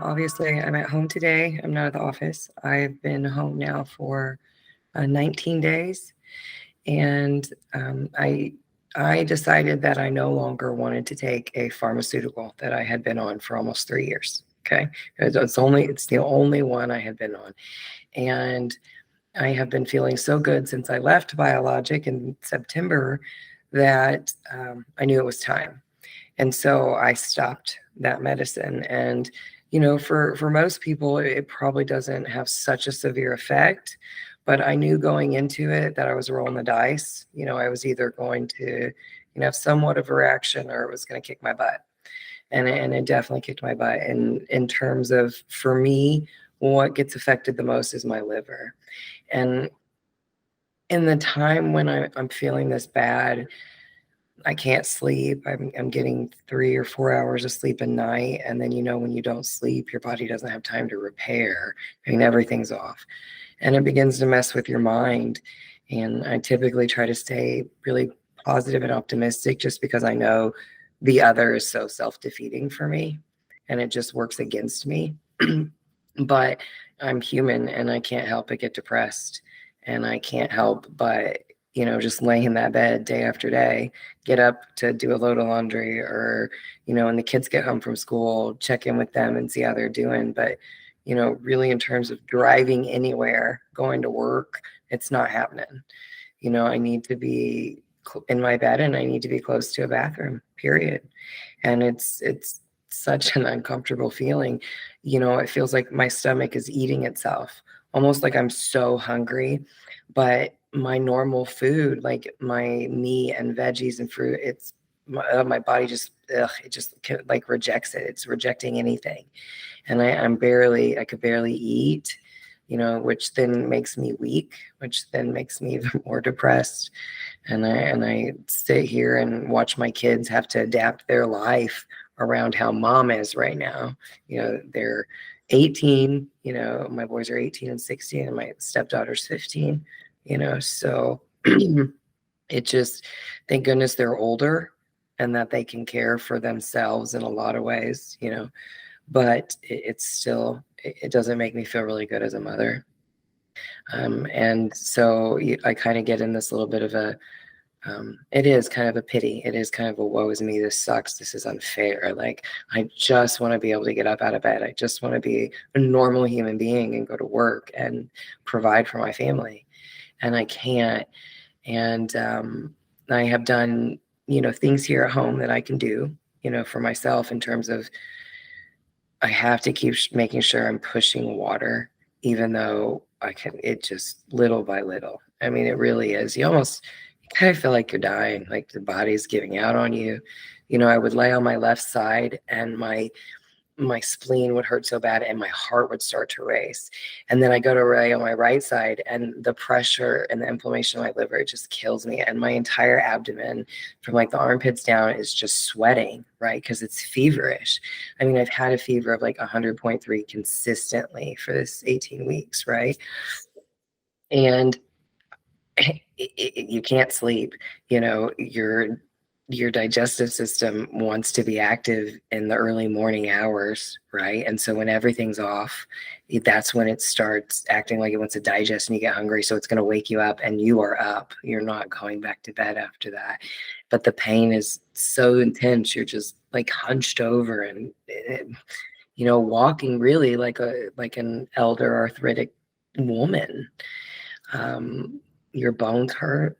Obviously, I'm at home today. I'm not at the office. I've been home now for 19 days, and I decided that I no longer wanted to take a pharmaceutical that I had been on for almost 3 years. Okay, it's the only one I had been on, and I have been feeling so good since I left Biologic in September that I knew it was time. And so I stopped that medicine. And, for most people, it probably doesn't have such a severe effect. But I knew going into it that I was rolling the dice. I was either going to, have somewhat of a reaction, or it was going to kick my butt. And it definitely kicked my butt. And in terms of, for me, what gets affected the most is my liver. And in the time when I'm feeling this bad, I can't sleep. I'm getting 3 or 4 hours of sleep a night. And then, when you don't sleep, your body doesn't have time to repair. I mean, everything's off. And it begins to mess with your mind. And I typically try to stay really positive and optimistic just because I know the other is so self-defeating for me and it just works against me. But I'm human and I can't help but get depressed. And I can't help but just lay in that bed day after day, get up to do a load of laundry, or, when the kids get home from school, check in with them and see how they're doing. But, really in terms of driving anywhere, going to work, it's not happening. I need to be in my bed and I need to be close to a bathroom, period. And it's such an uncomfortable feeling. It feels like my stomach is eating itself, almost like I'm so hungry, but my normal food, like my meat and veggies and fruit, my body just like rejects it. It's rejecting anything. And I could barely eat, which then makes me weak, which then makes me even more depressed. And I sit here and watch my kids have to adapt their life around how mom is right now. They're 18, my boys are 18 and 16 and my stepdaughter's 15. So it just, thank goodness they're older and that they can care for themselves in a lot of ways, but it's still, it doesn't make me feel really good as a mother. And so I kind of get in this little bit of it is kind of a pity. It is kind of a woe is me. This sucks. This is unfair. Like, I just want to be able to get up out of bed. I just want to be a normal human being and go to work and provide for my family. And I can't. And I have done, things here at home that I can do, for myself in terms of I have to keep making sure I'm pushing water, even though it just little by little. I mean, it really is. You kind of feel like you're dying, like the body's giving out on you. I would lay on my left side and my spleen would hurt so bad and my heart would start to race. And then I go to lay on my right side and the pressure and the inflammation of my liver, it just kills me. And my entire abdomen from like the armpits down is just sweating, right? Because it's feverish. I mean, I've had a fever of like 100.3 consistently for this 18 weeks, and you can't sleep. Your digestive system wants to be active in the early morning hours, right? And so when everything's off, that's when it starts acting like it wants to digest and you get hungry. So it's going to wake you up and you are up. You're not going back to bed after that. But the pain is so intense. You're just like hunched over and, walking really like an elder arthritic woman. Your bones hurt,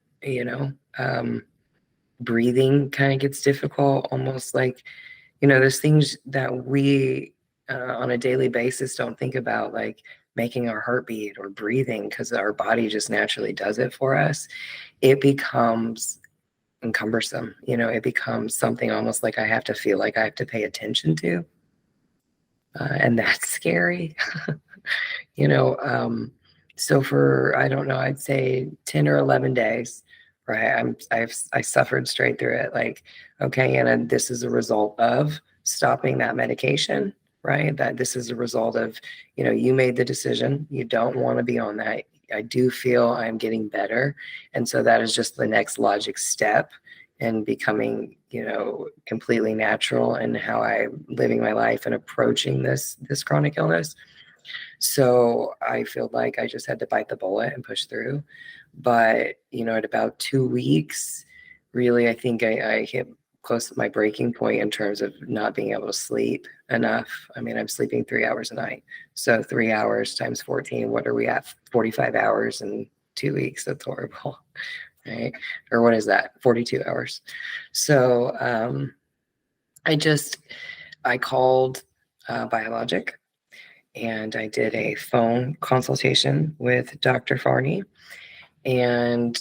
breathing kind of gets difficult, almost like, there's things that we on a daily basis don't think about, like making our heart beat or breathing, because our body just naturally does it for us. It becomes cumbersome, it becomes something almost like I have to feel like I have to pay attention to. And that's scary. So for, I don't know, I'd say 10 or 11 days, right? I suffered straight through it. Like, okay, and this is a result of stopping that medication, right? That this is a result of, you made the decision. You don't want to be on that. I do feel I'm getting better. And so that is just the next logic step in becoming, completely natural in how I'm living my life and approaching this chronic illness. So I feel like I just had to bite the bullet and push through. But, at about 2 weeks, really, I think I hit close to my breaking point in terms of not being able to sleep enough. I mean, I'm sleeping 3 hours a night. So 3 hours times 14, what are we at? 45 hours in 2 weeks. That's horrible, right? Or what is that? 42 hours. So I called Biologic, and I did a phone consultation with Dr. Farney, and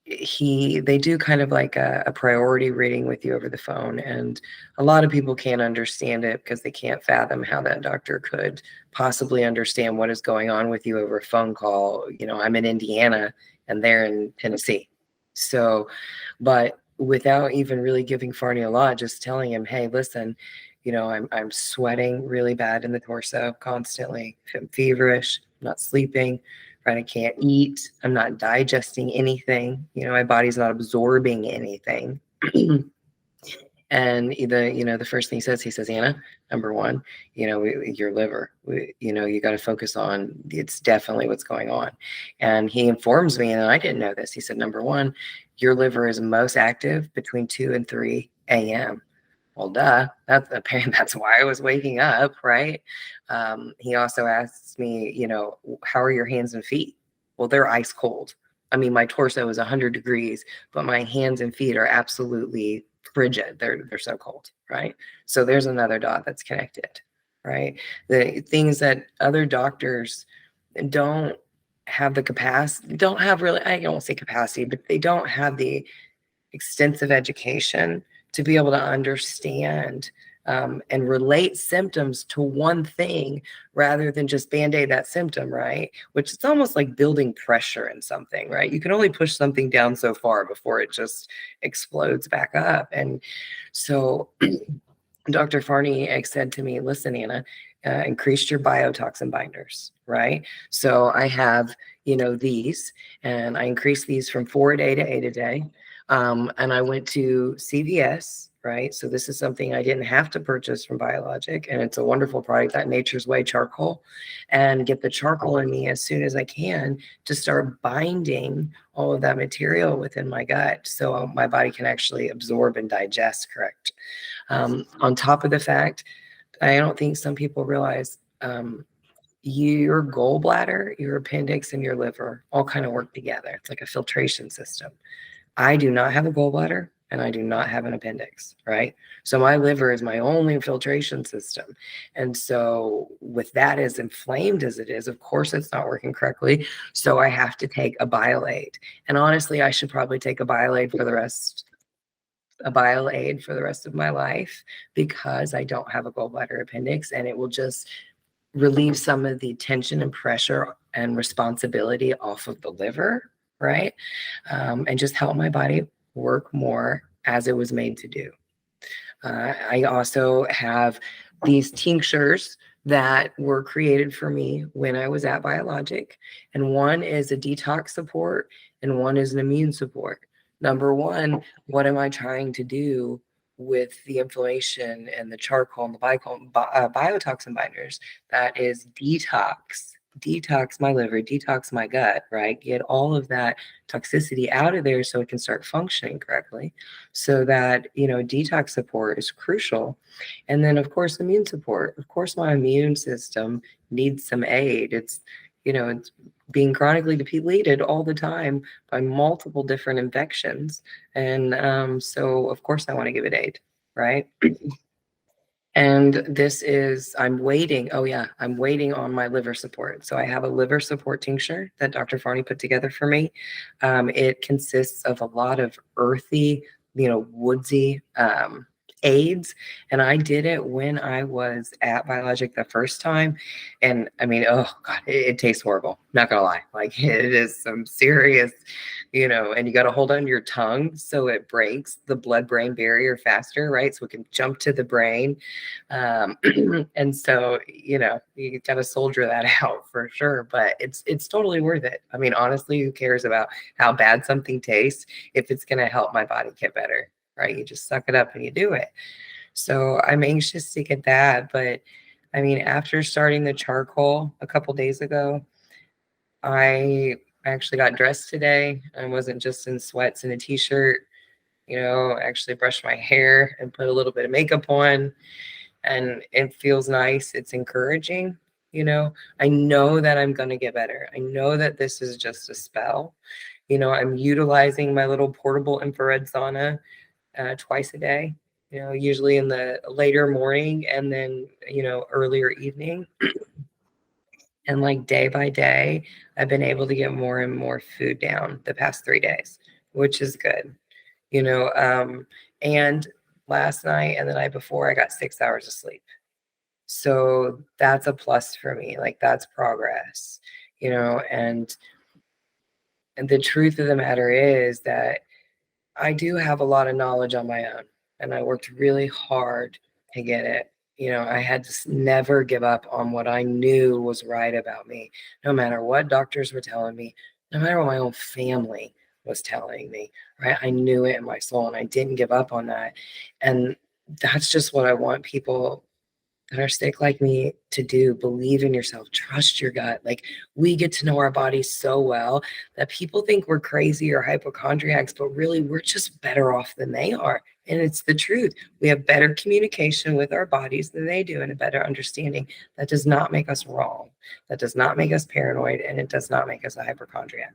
they do kind of like a priority reading with you over the phone. And a lot of people can't understand it because they can't fathom how that doctor could possibly understand what is going on with you over a phone call. I'm in Indiana and they're in Tennessee. So, but without even really giving Farney a lot, just telling him, hey, listen, I'm sweating really bad in the torso constantly. I'm feverish, not sleeping, right? I can't eat. I'm not digesting anything. My body's not absorbing anything. And the first thing he says, Anna, number one, your liver, you got to focus on, it's definitely what's going on. And he informs me, and I didn't know this. He said, number one, your liver is most active between 2 and 3 a.m. Well, duh, that's why I was waking up, right? He also asks me, how are your hands and feet? Well, they're ice cold. I mean, my torso is 100 degrees, but my hands and feet are absolutely frigid. They're so cold, right? So there's another dot that's connected, right? The things that other doctors don't have the capacity, don't have really, I don't say capacity, but they don't have the extensive education to be able to understand and relate symptoms to one thing rather than just band-aid that symptom, right? Which it's almost like building pressure in something, right? You can only push something down so far before it just explodes back up. And so Dr. Farney said to me, listen, Anna, increase your biotoxin binders, right? So I have, these, and I increased these from 4 a day to 8 a day. And I went to CVS, right? So this is something I didn't have to purchase from Biologic, and it's a wonderful product, that Nature's Way charcoal, and get the charcoal in me as soon as I can to start binding all of that material within my gut so my body can actually absorb and digest correct. On top of the fact, I don't think some people realize your gallbladder, your appendix, and your liver all kind of work together. It's like a filtration system. I do not have a gallbladder and I do not have an appendix, right? So my liver is my only filtration system. And so with that as inflamed as it is, of course it's not working correctly. So I have to take a Bioaid. And honestly, I should probably take a Bioaid for the rest of my life because I don't have a gallbladder appendix, and it will just relieve some of the tension and pressure and responsibility off of the liver, right? And just help my body work more as it was made to do. I also have these tinctures that were created for me when I was at Biologic, and one is a detox support and one is an immune support. Number one, what am I trying to do with the inflammation and the charcoal and the biotoxin binders? That is detox my liver, detox my gut, right? Get all of that toxicity out of there so it can start functioning correctly. So that, detox support is crucial. And then, of course, immune support. Of course, my immune system needs some aid. It's being chronically depleted all the time by multiple different infections. And so, of course, I want to give it aid, right? And I'm waiting. Oh yeah, I'm waiting on my liver support. So I have a liver support tincture that Dr. Farney put together for me. It consists of a lot of earthy, woodsy aids. And I did it when I was at Biologic the first time. And I mean, oh God, it tastes horrible. Not gonna lie. Like it is some serious, and you got to hold on your tongue so it breaks the blood-brain barrier faster, right? So it can jump to the brain. And so, you got to soldier that out for sure, but it's totally worth it. I mean, honestly, who cares about how bad something tastes if it's going to help my body get better? right? You just suck it up and you do it. So I'm anxious to get that. But I mean, after starting the charcoal a couple days ago, I actually got dressed today. I wasn't just in sweats and a t-shirt. I actually brushed my hair and put a little bit of makeup on, and it feels nice. It's encouraging. I know that I'm going to get better. I know that this is just a spell. I'm utilizing my little portable infrared sauna twice a day, usually in the later morning and then, earlier evening. And like day by day, I've been able to get more and more food down the past 3 days, which is good, and last night and the night before, I got 6 hours of sleep. So that's a plus for me. Like, that's progress, and the truth of the matter is that I do have a lot of knowledge on my own, and I worked really hard to get it. I had to never give up on what I knew was right about me, no matter what doctors were telling me, no matter what my own family was telling me, right? I knew it in my soul, and I didn't give up on that. And that's just what I want people that are sick like me to do. Believe in yourself, trust your gut. Like, we get to know our bodies so well that people think we're crazy or hypochondriacs, but really we're just better off than they are. And it's the truth. We have better communication with our bodies than they do, and a better understanding. That does not make us wrong. That does not make us paranoid, and it does not make us a hypochondriac.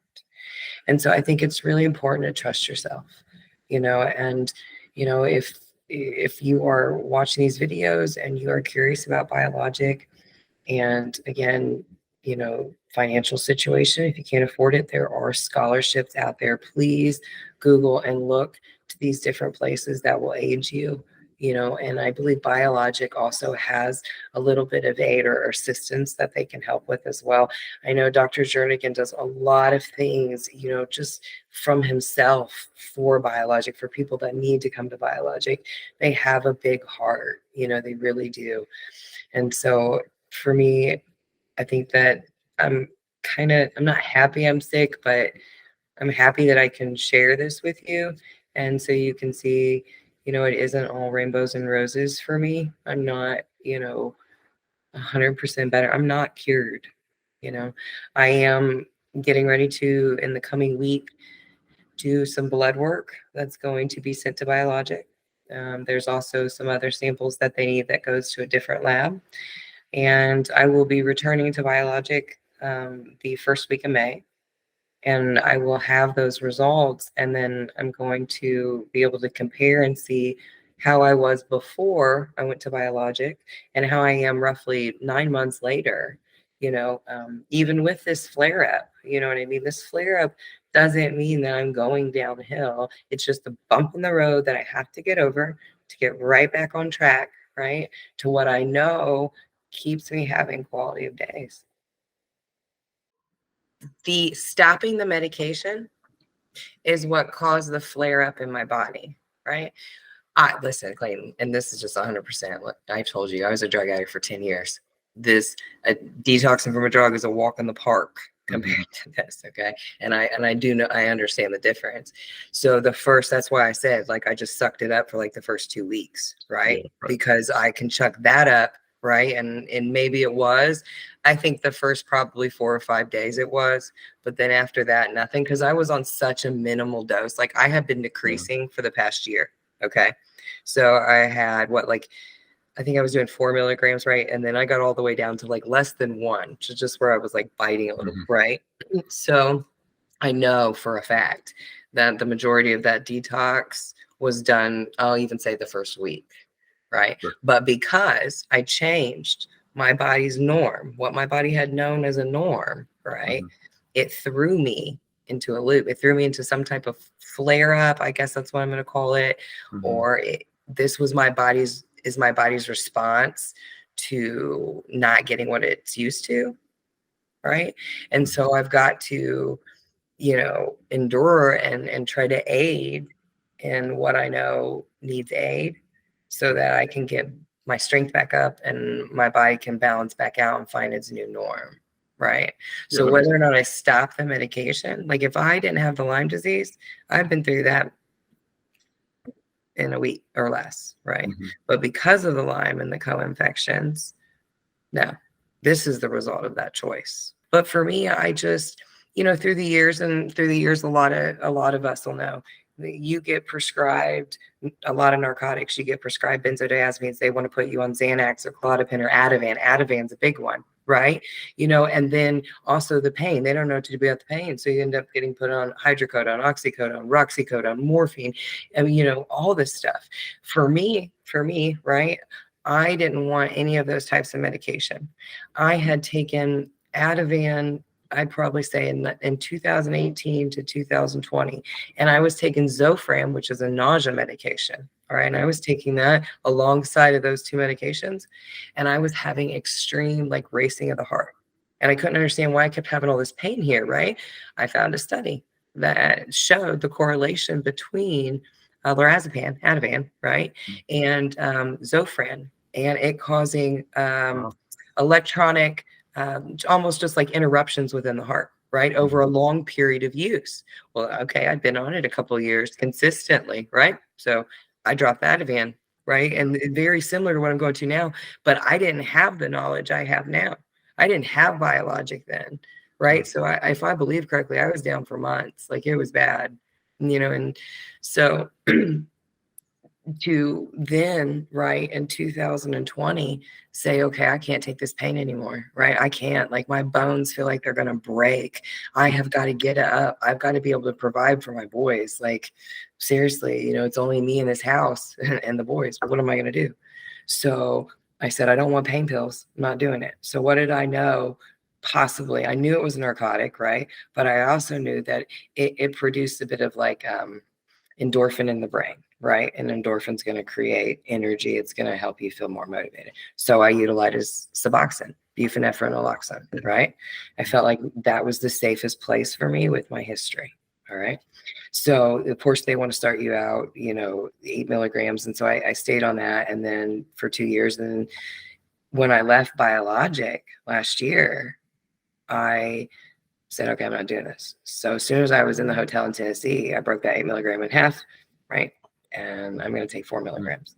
And so I think it's really important to trust yourself, and if you are watching these videos and you are curious about Biologic, and again, financial situation, if you can't afford it, there are scholarships out there. Please Google and look to these different places that will aid you. And I believe Biologic also has a little bit of aid or assistance that they can help with as well. I know Dr. Jernigan does a lot of things, just from himself for Biologic, for people that need to come to Biologic. They have a big heart, they really do. And so for me, I think that I'm not happy I'm sick, but I'm happy that I can share this with you. And so you can see, it isn't all rainbows and roses for me. I'm not, 100% better. I'm not cured. I am getting ready to, in the coming week, do some blood work that's going to be sent to Biologic. There's also some other samples that they need that goes to a different lab. And I will be returning to Biologic the first week of May. And I will have those results. And then I'm going to be able to compare and see how I was before I went to Biologic and how I am roughly 9 months later, even with this flare up. You know what I mean? This flare up doesn't mean that I'm going downhill. It's just a bump in the road that I have to get over to get right back on track, right? To what I know keeps me having quality of days. The stopping the medication is what caused the flare up in my body, right? Listen, Clayton, and this is just 100%. Look, I told you I was a drug addict for 10 years. This detoxing from a drug is a walk in the park compared to this, okay? And I do know, I understand the difference. So that's why I said, like, I just sucked it up for like the first 2 weeks, right? Yeah, right. Because I can chuck that up, right? And maybe it was. I think the first probably 4 or 5 days it was, but then after that, nothing, because I was on such a minimal dose. Like, I have been decreasing for the past year. Okay. So I had I think I was doing 4 milligrams, right? And then I got all the way down to like less than 1, which is just where I was like biting a little, right? So I know for a fact that the majority of that detox was done, I'll even say the first week, right? Sure. But because I changed my body's norm, what my body had known as a norm, right? It threw me into a loop. It threw me into some type of flare up, I guess that's what I'm going to call it. Or this was my body's response to not getting what it's used to, right? And so I've got to, endure and try to aid in what I know needs aid, so that I can get my strength back up and my body can balance back out and find its new norm, right? Yeah, so whether or not I stop the medication, like if I didn't have the Lyme disease, I've been through that in a week or less, right? Mm-hmm. But because of the Lyme and the co-infections, no, this is the result of that choice. But for me, I just, through the years, a lot of us will know that you get prescribed a lot of narcotics. You get prescribed benzodiazepines. They want to put you on Xanax or Clozapine or Ativan. Ativan's a big one, right? And then also the pain. They don't know what to do about the pain, so you end up getting put on hydrocodone, oxycodone, roxycodone, morphine, and all this stuff. For me, right? I didn't want any of those types of medication. I had taken Ativan, I'd probably say in 2018 to 2020, and I was taking Zofran, which is a nausea medication. All right. And I was taking that alongside of those two medications, and I was having extreme like racing of the heart. And I couldn't understand why I kept having all this pain here. Right. I found a study that showed the correlation between lorazepam, Ativan, right, and Zofran, and it causing electronic, almost just like interruptions within the heart, right, over a long period of use. Well, okay, I'd been on it a couple of years consistently, right? So I dropped Ativan, right? And very similar to what I'm going to now, but I didn't have the knowledge I have now. I didn't have Biologix then, right? So if I believe correctly, I was down for months. Like it was bad, and so to then, right, in 2020, say, okay, I can't take this pain anymore, right? I can't, like my bones feel like they're going to break. I have got to get up. I've got to be able to provide for my boys. Like, seriously, it's only me in this house and the boys. What am I going to do? So I said, I don't want pain pills. I'm not doing it. So what did I know? Possibly, I knew it was a narcotic, right? But I also knew that it produced a bit of like endorphin in the brain, right? And endorphin's going to create energy. It's going to help you feel more motivated. So I utilized Suboxone, buprenorphine, naloxone, right? I felt like that was the safest place for me with my history. All right. So of course they want to start you out, 8 milligrams. And so I stayed on that. And then for 2 years, and then when I left Biologix last year, I said, okay, I'm not doing this. So as soon as I was in the hotel in Tennessee, I broke that 8 milligram in half, right? And I'm going to take 4 milligrams.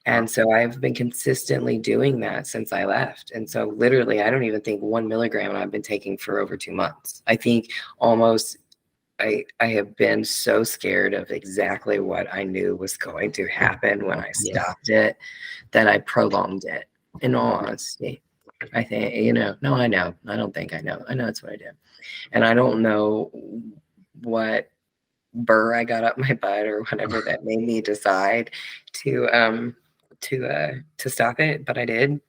And so I've been consistently doing that since I left. And so literally, I don't even think 1 milligram I've been taking for over 2 months. I think almost I have been so scared of exactly what I knew was going to happen when I stopped it that I prolonged it, in all honesty. I think, no, I know. I don't think I know. I know that's what I did. And I don't know what burr I got up my butt or whatever that made me decide to stop it, but I did.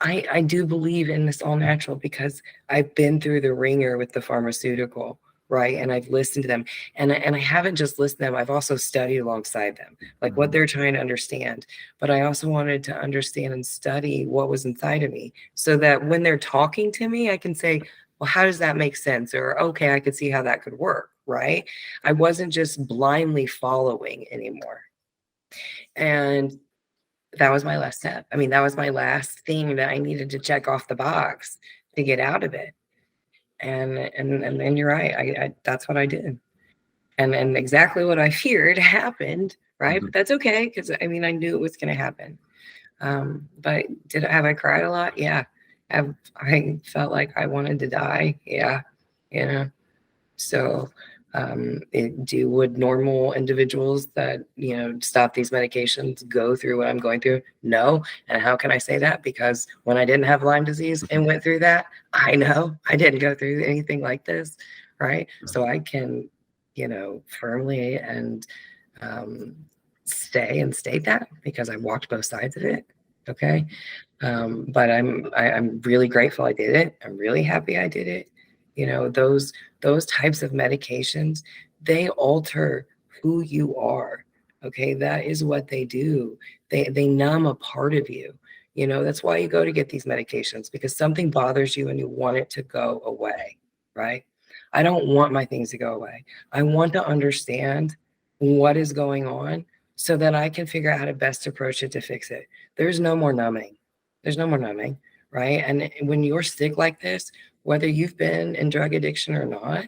I do believe in this all natural because I've been through the ringer with the pharmaceutical, right? And I've listened to them, and I haven't just listened to them. I've also studied alongside them, like what they're trying to understand. But I also wanted to understand and study what was inside of me so that when they're talking to me, I can say, well, how does that make sense? Or, okay, I could see how that could work, right? I wasn't just blindly following anymore. And that was my last step. I mean, that was my last thing that I needed to check off the box to get out of it. And you're right. I that's what I did. And exactly what I feared happened, right? But that's okay, because I mean I knew it was gonna happen. But have I cried a lot? Yeah. Have I felt like I wanted to die? Yeah. So would normal individuals that stop these medications go through what I'm going through? No. And how can I say that? Because when I didn't have Lyme disease and went through that, I know I didn't go through anything like this, right? So I can firmly and state that because I walked both sides of it. Okay. But I'm really grateful I did it. I'm really happy I did it. Those types of medications, they alter who you are. Okay, that is what they do. They numb a part of you. That's why you go to get these medications, because something bothers you and you want it to go away, right? I don't want my things to go away. I want to understand what is going on so that I can figure out how to best approach it to fix it. There's no more numbing. There's no more numbing, right? And when you're sick like this, whether you've been in drug addiction or not,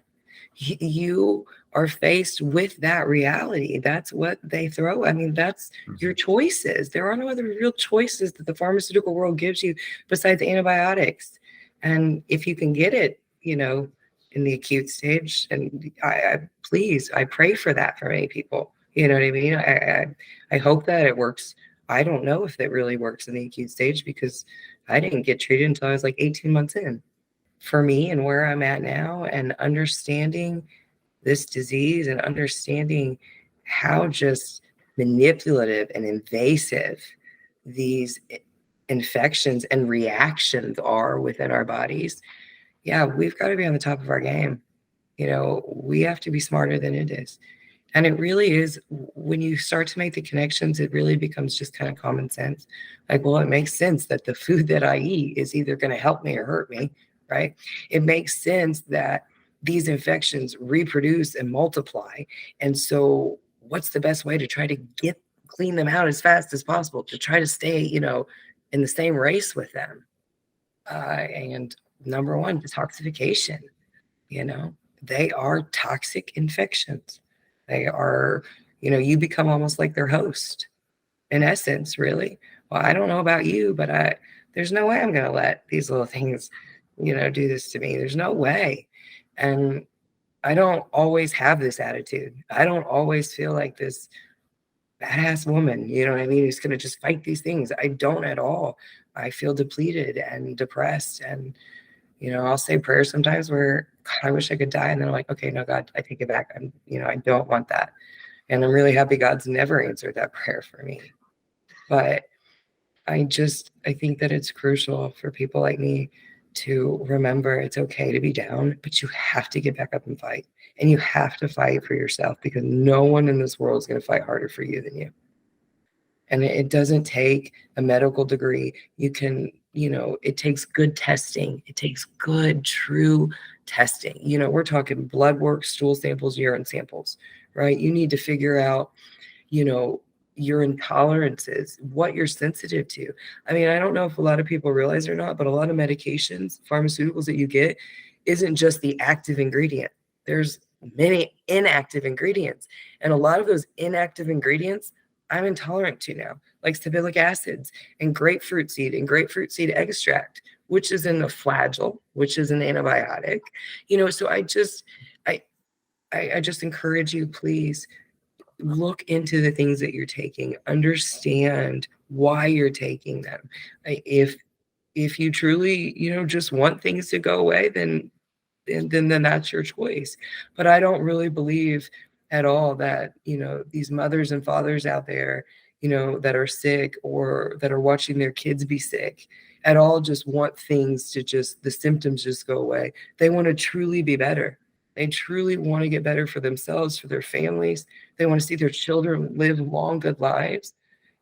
you are faced with that reality. That's what they throw. I mean, that's your choices. There are no other real choices that the pharmaceutical world gives you besides antibiotics. And if you can get it, in the acute stage, and I pray for that for many people. You know what I mean? I hope that it works. I don't know if it really works in the acute stage because I didn't get treated until I was like 18 months in. For me and where I'm at now, and understanding this disease and understanding how just manipulative and invasive these infections and reactions are within our bodies, yeah, we've got to be on the top of our game. We have to be smarter than it is. And it really is, when you start to make the connections, it really becomes just kind of common sense. Like, well, it makes sense that the food that I eat is either going to help me or hurt me, right? It makes sense that these infections reproduce and multiply. And so what's the best way to try to clean them out as fast as possible, to try to stay, in the same race with them? And number one, detoxification. They are toxic infections. They are, you become almost like their host in essence, really. Well, I don't know about you, but there's no way I'm going to let these little things, do this to me. There's no way. And I don't always have this attitude. I don't always feel like this badass woman, you know what I mean, who's going to just fight these things. I don't at all. I feel depleted and depressed. And, I'll say prayers sometimes where, God, I wish I could die. And then I'm like, okay, no, God, I take it back. I don't want that. And I'm really happy God's never answered that prayer for me. But I think that it's crucial for people like me to remember it's okay to be down, but you have to get back up and fight. And you have to fight for yourself, because no one in this world is going to fight harder for you than you. And it doesn't take a medical degree. You can, it takes good testing. It takes good, true testing. We're talking blood work, stool samples, urine samples, right? You need to figure out, your intolerances, what you're sensitive to. I mean, I don't know if a lot of people realize it or not, but a lot of medications, pharmaceuticals that you get, isn't just the active ingredient. There's many inactive ingredients. And a lot of those inactive ingredients I'm intolerant to now, like salicylic acids and grapefruit seed extract, which is in a flagell, which is an antibiotic. So I just encourage you, please look into the things that you're taking, understand why you're taking them. If you truly, just want things to go away, then that's your choice. But I don't really believe at all that, these mothers and fathers out there, that are sick or that are watching their kids be sick at all just want things to the symptoms just go away. They want to truly be better. They truly want to get better for themselves, for their families. They want to see their children live long, good lives,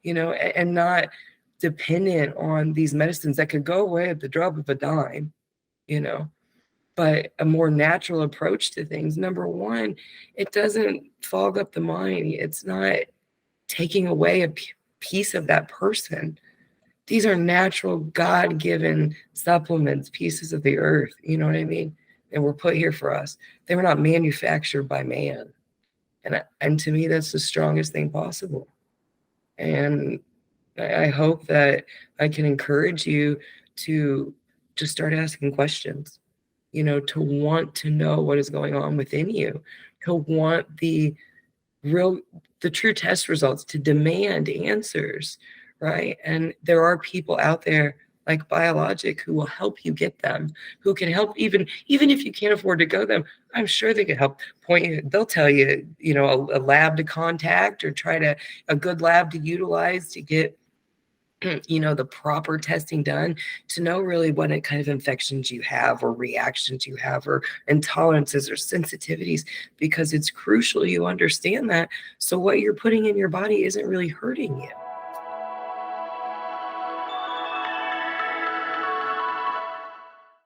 and not dependent on these medicines that could go away at the drop of a dime, but a more natural approach to things. Number one, it doesn't fog up the mind. It's not taking away a piece of that person. These are natural, God-given supplements, pieces of the earth. You know what I mean? And were put here for us. They were not manufactured by man. And to me, that's the strongest thing possible. And I hope that I can encourage you to just start asking questions, to want to know what is going on within you, to want the true test results, to demand answers, right? And there are people out there like Biologix who will help you get them, who can help even if you can't afford to go them. I'm sure they can help point you. They'll tell you, a lab to contact or a good lab to utilize to get the proper testing done, to know really what kind of infections you have or reactions you have or intolerances or sensitivities, because it's crucial you understand that. So what you're putting in your body isn't really hurting you.